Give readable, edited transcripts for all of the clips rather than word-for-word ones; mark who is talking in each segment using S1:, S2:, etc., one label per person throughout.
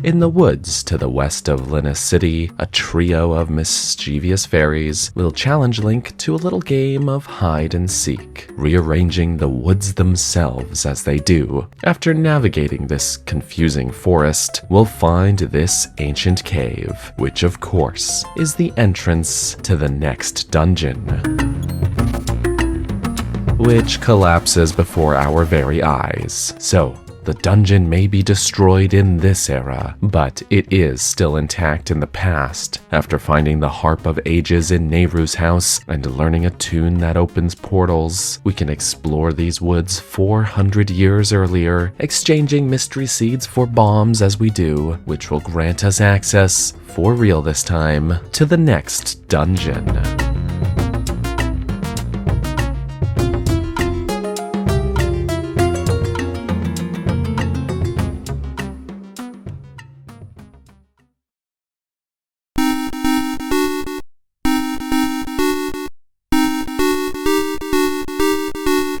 S1: In the woods to the west of Linus City, a trio of mischievous fairies will challenge Link to a little game of hide and seek, rearranging the woods themselves as they do. After navigating this confusing forest, we'll find this ancient cave, which of course is the entrance to the next dungeon, which collapses before our very eyes. So, the dungeon may be destroyed in this era, but it is still intact in the past. After finding the Harp of Ages in Nehru's house and learning a tune that opens portals, we can explore these woods 400 years earlier, exchanging mystery seeds for bombs as we do, which will grant us access, for real this time, to the next dungeon.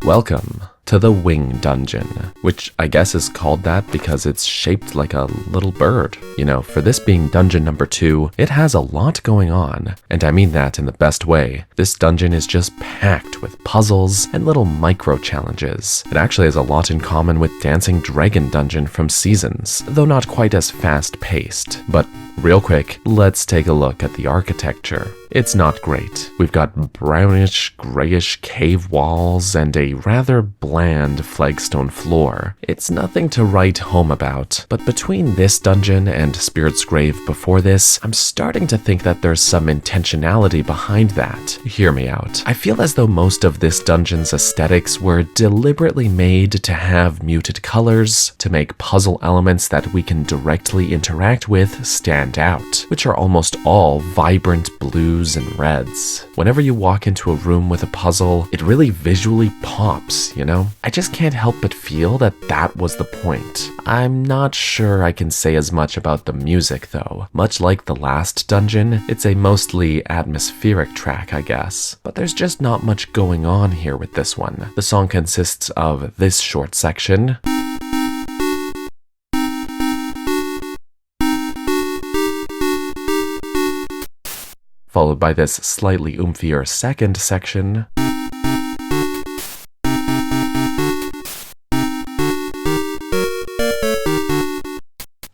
S1: Welcome to the Wing Dungeon, which I guess is called that because it's shaped like a little bird. You know, for this being dungeon number 2, it has a lot going on, and I mean that in the best way. This dungeon is just packed with puzzles and little micro challenges. It actually has a lot in common with Dancing Dragon Dungeon from Seasons, though not quite as fast paced. But real quick, let's take a look at the architecture. It's not great. We've got brownish, grayish cave walls and a rather bland flagstone floor. It's nothing to write home about, but between this dungeon and Spirit's Grave before this, I'm starting to think that there's some intentionality behind that. Hear me out. I feel as though most of this dungeon's aesthetics were deliberately made to have muted colors, to make puzzle elements that we can directly interact with stand out, which are almost all vibrant blues and reds. Whenever you walk into a room with a puzzle, it really visually pops, you know? I just can't help but feel that that was the point. I'm not sure I can say as much about the music though. Much like the last dungeon, it's a mostly atmospheric track, I guess. But there's just not much going on here with this one. The song consists of this short section, followed by this slightly oomfier second section,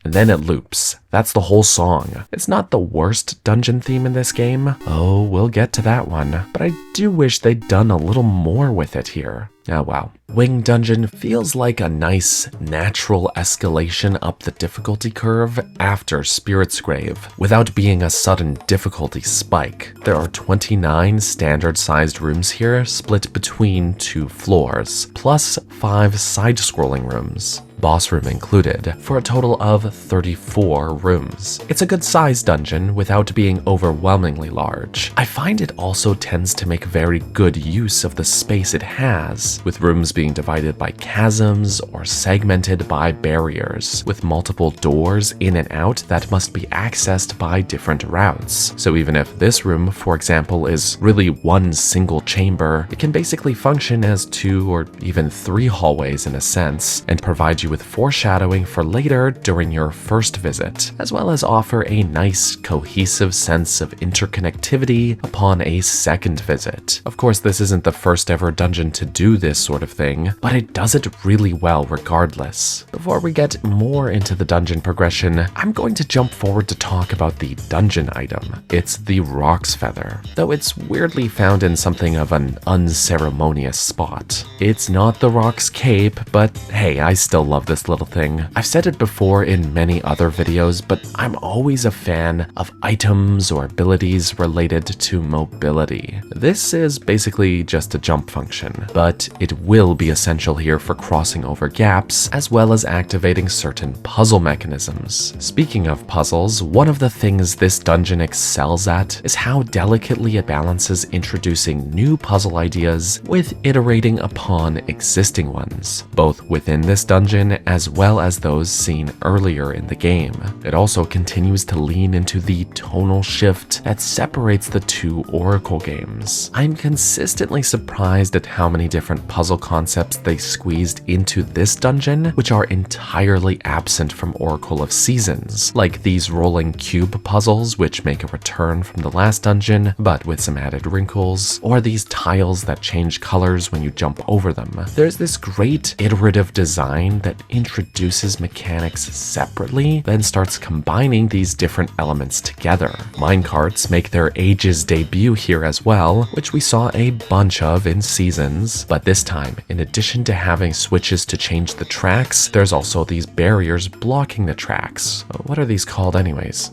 S1: and then it loops. That's the whole song. It's not the worst dungeon theme in this game. Oh, we'll get to that one. But I do wish they'd done a little more with it here. Oh well. Wing Dungeon feels like a nice, natural escalation up the difficulty curve after Spirit's Grave, without being a sudden difficulty spike. There are 29 standard-sized rooms here, split between 2 floors, plus 5 side-scrolling rooms, boss room included, for a total of 34 rooms. It's a good-sized dungeon without being overwhelmingly large. I find it also tends to make very good use of the space it has, with rooms being divided by chasms or segmented by barriers, with multiple doors in and out that must be accessed by different routes. So even if this room, for example, is really one single chamber, it can basically function as 2 or even 3 hallways in a sense, and provide you with foreshadowing for later during your first visit, as well as offer a nice, cohesive sense of interconnectivity upon a second visit. Of course, this isn't the first ever dungeon to do this sort of thing, but it does it really well regardless. Before we get more into the dungeon progression, I'm going to jump forward to talk about the dungeon item. It's the Roc's Feather, though it's weirdly found in something of an unceremonious spot. It's not the Roc's Cape, but hey, I still love this little thing. I've said it before in many other videos, but I'm always a fan of items or abilities related to mobility. This is basically just a jump function, but it will be essential here for crossing over gaps, as well as activating certain puzzle mechanisms. Speaking of puzzles, one of the things this dungeon excels at is how delicately it balances introducing new puzzle ideas with iterating upon existing ones, both within this dungeon dungeon as well as those seen earlier in the game. It also continues to lean into the tonal shift that separates the two Oracle games. I'm consistently surprised at how many different puzzle concepts they squeezed into this dungeon, which are entirely absent from Oracle of Seasons, like these rolling cube puzzles which make a return from the last dungeon, but with some added wrinkles, or these tiles that change colors when you jump over them. There's this great iterative design that introduces mechanics separately, then starts combining these different elements together. Minecarts make their Ages debut here as well, which we saw a bunch of in Seasons, but this time, in addition to having switches to change the tracks, there's also these barriers blocking the tracks. What are these called anyways?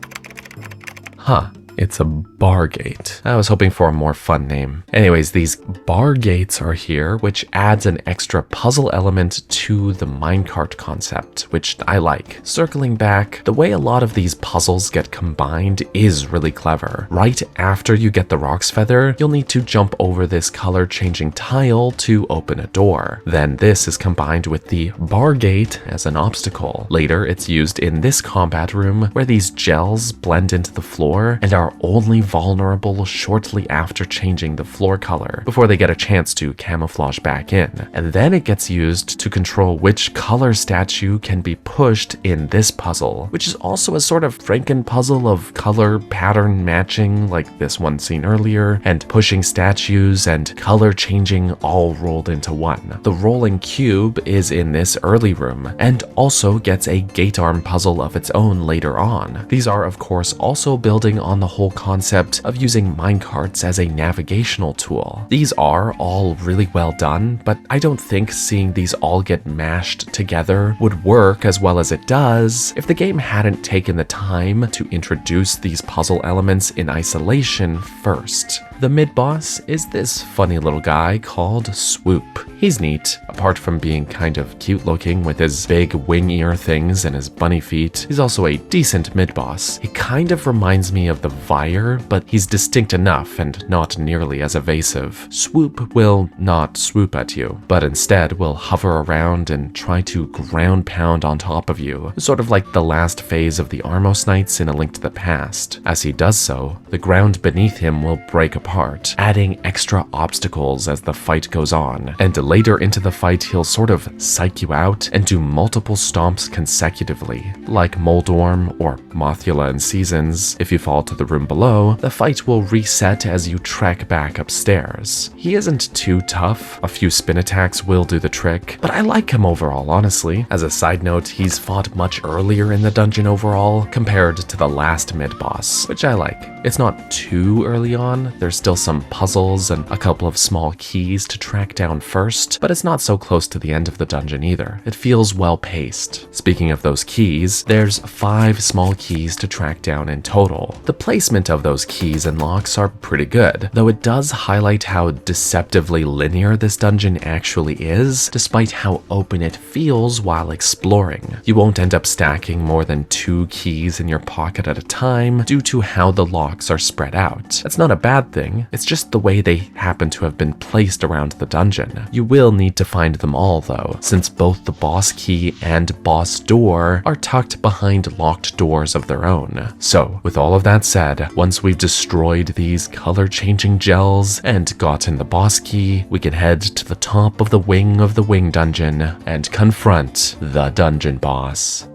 S1: Huh. It's a bar gate. I was hoping for a more fun name. Anyways, these bar gates are here, which adds an extra puzzle element to the minecart concept, which I like. Circling back, the way a lot of these puzzles get combined is really clever. Right after you get the Roc's Feather, you'll need to jump over this color-changing tile to open a door. Then this is combined with the bar gate as an obstacle. Later, it's used in this combat room where these gels blend into the floor and are only vulnerable shortly after changing the floor color, before they get a chance to camouflage back in. And then it gets used to control which color statue can be pushed in this puzzle, which is also a sort of Franken puzzle of color pattern matching like this one seen earlier, and pushing statues and color changing all rolled into one. The rolling cube is in this early room, and also gets a gate arm puzzle of its own later on. These are of course also building on the whole concept of using minecarts as a navigational tool. These are all really well done, but I don't think seeing these all get mashed together would work as well as it does if the game hadn't taken the time to introduce these puzzle elements in isolation first. The mid-boss is this funny little guy called Swoop. He's neat. Apart from being kind of cute looking with his big wing ear things and his bunny feet, he's also a decent mid-boss. He kind of reminds me of the Vire, but he's distinct enough and not nearly as evasive. Swoop will not swoop at you, but instead will hover around and try to ground pound on top of you, sort of like the last phase of the Armos Knights in A Link to the Past. As he does so, the ground beneath him will break apart, adding extra obstacles as the fight goes on, and later into the fight he'll sort of psych you out and do multiple stomps consecutively. Like Moldorm or Mothula in Seasons, if you fall to the room below, the fight will reset as you trek back upstairs. He isn't too tough, a few spin attacks will do the trick, but I like him overall honestly. As a side note, he's fought much earlier in the dungeon overall compared to the last mid-boss, which I like. It's not too early on, there's still some puzzles and a couple of small keys to track down first, but it's not so close to the end of the dungeon either. It feels well paced. Speaking of those keys, there's 5 small keys to track down in total. The placement of those keys and locks are pretty good, though it does highlight how deceptively linear this dungeon actually is, despite how open it feels while exploring. You won't end up stacking more than 2 keys in your pocket at a time due to how the locks are spread out. That's not a bad thing, it's just the way they happen to have been placed around the dungeon. You will need to find them all though, since both the boss key and boss door are tucked behind locked doors of their own. So, with all of that said, once we've destroyed these color-changing gels and gotten the boss key, we can head to the top of the wing dungeon and confront the dungeon boss.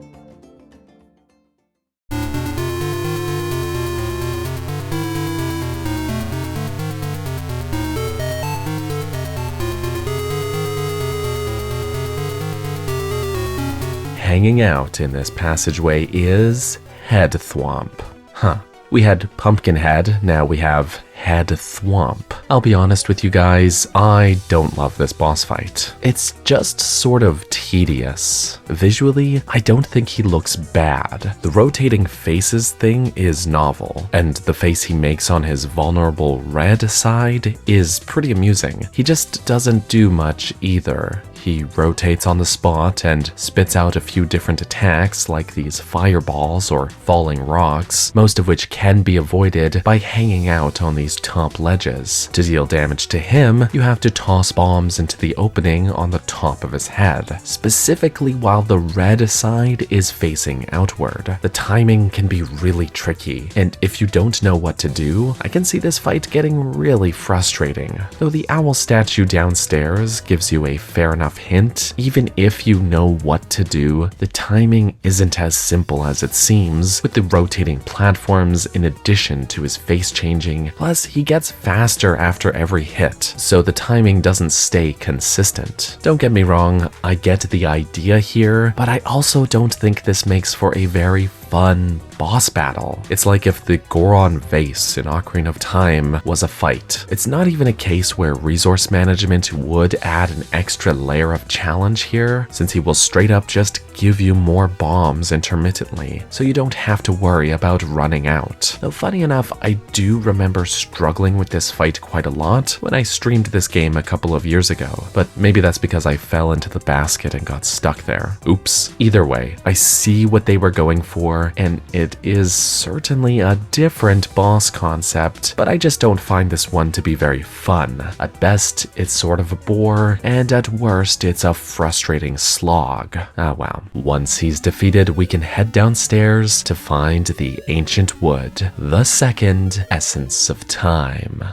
S1: Hanging out in this passageway is Head Thwomp. We had Pumpkinhead, now we have Head Thwomp. I'll be honest with you guys, I don't love this boss fight. It's just sort of tedious. Visually, I don't think he looks bad. The rotating faces thing is novel, and the face he makes on his vulnerable red side is pretty amusing. He just doesn't do much either. He rotates on the spot and spits out a few different attacks like these fireballs or falling rocks, most of which can be avoided by hanging out on these these top ledges. To deal damage to him, you have to toss bombs into the opening on the top of his head, specifically while the red side is facing outward. The timing can be really tricky, and if you don't know what to do, I can see this fight getting really frustrating. Though the owl statue downstairs gives you a fair enough hint, even if you know what to do, the timing isn't as simple as it seems, with the rotating platforms in addition to his face changing, plus he gets faster after every hit, so the timing doesn't stay consistent. Don't get me wrong, I get the idea here, but I also don't think this makes for a very fun boss battle. It's like if the Goron vase in Ocarina of Time was a fight. It's not even a case where resource management would add an extra layer of challenge here, since he will straight up just give you more bombs intermittently, so you don't have to worry about running out. Though funny enough, I do remember struggling with this fight quite a lot when I streamed this game a couple of years ago, but maybe that's because I fell into the basket and got stuck there. Oops. Either way, I see what they were going for, and it is certainly a different boss concept, but I just don't find this one to be very fun. At best, it's sort of a bore, and at worst, it's a frustrating slog. Ah well. Once he's defeated, we can head downstairs to find the ancient wood, the second essence of time.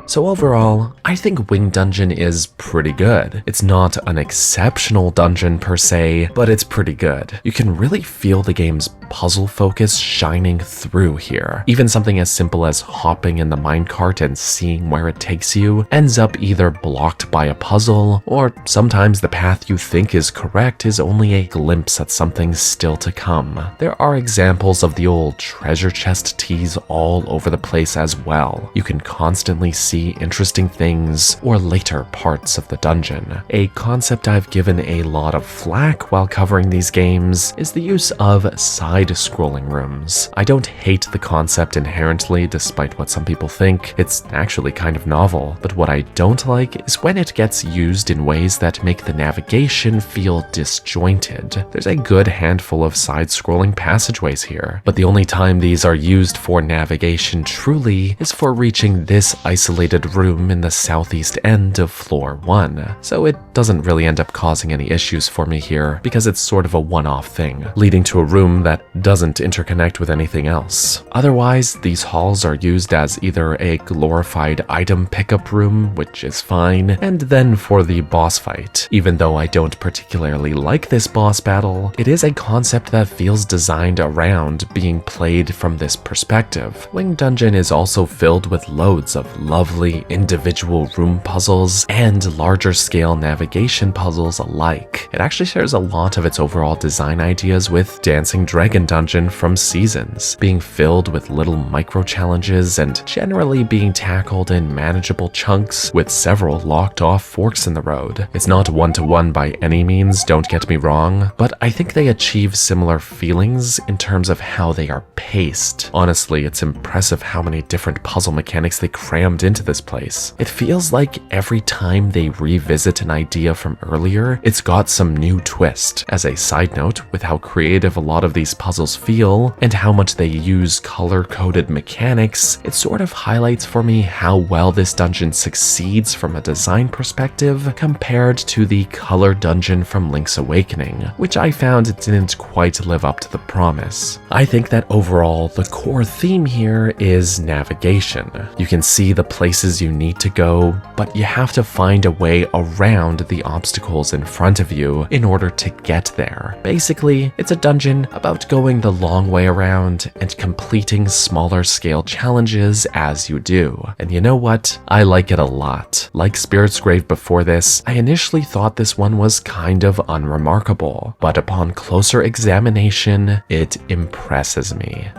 S1: So overall, I think Wing Dungeon is pretty good. It's not an exceptional dungeon per se, but it's pretty good. You can really feel the game's puzzle focus shining through here. Even something as simple as hopping in the minecart and seeing where it takes you ends up either blocked by a puzzle, or sometimes the path you think is correct is only a glimpse at something still to come. There are examples of the old treasure chest tease all over the place as well. You can constantly see interesting things or later parts of the dungeon. A concept I've given a lot of flack while covering these games is the use of side-scrolling rooms. I don't hate the concept inherently, despite what some people think. It's actually kind of novel, but what I don't like is when it gets used in ways that make the navigation feel disjointed. There's a good handful of side-scrolling passageways here, but the only time these are used for navigation truly is for reaching this isolated room in the southeast end of floor 1, so it doesn't really end up causing any issues for me here because it's sort of a one-off thing, leading to a room that doesn't interconnect with anything else. Otherwise, these halls are used as either a glorified item pickup room, which is fine, and then for the boss fight. Even though I don't particularly like this boss battle, it is a concept that feels designed around being played from this perspective. Wing Dungeon is also filled with loads of lovely individual room puzzles and larger scale navigation puzzles alike. It actually shares a lot of its overall design ideas with Dancing Dragon Dungeon from Seasons, being filled with little micro challenges and generally being tackled in manageable chunks with several locked off forks in the road. It's not one-to-one by any means, don't get me wrong, but I think they achieve similar feelings in terms of how they are paced. Honestly, it's impressive how many different puzzle mechanics they crammed into this place. It feels like every time they revisit an idea from earlier, it's got some new twist. As a side note, with how creative a lot of these puzzles feel and how much they use color-coded mechanics, it sort of highlights for me how well this dungeon succeeds from a design perspective compared to the color dungeon from Link's Awakening, which I found didn't quite live up to the promise. I think that overall, the core theme here is navigation. You can see the places you need to go, but you have to find a way around the obstacles in front of you in order to get there. Basically, it's a dungeon about going the long way around and completing smaller scale challenges as you do. And you know what? I like it a lot. Like Spirit's Grave before this, I initially thought this one was kind of unremarkable, but upon closer examination, it impresses me.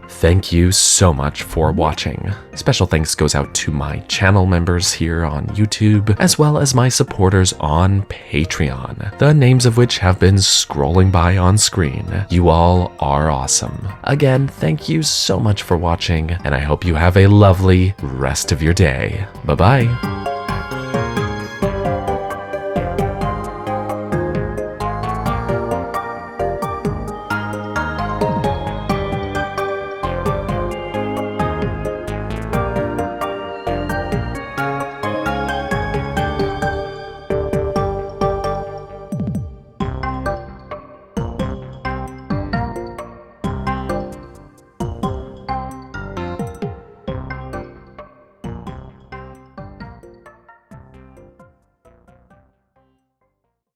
S1: Thank you so much for watching. Special thanks goes out to my channel members here on YouTube, as well as my supporters on Patreon, the names of which have been scrolling by on screen. You all are awesome. Again, thank you so much for watching, and I hope you have a lovely rest of your day. Bye-bye.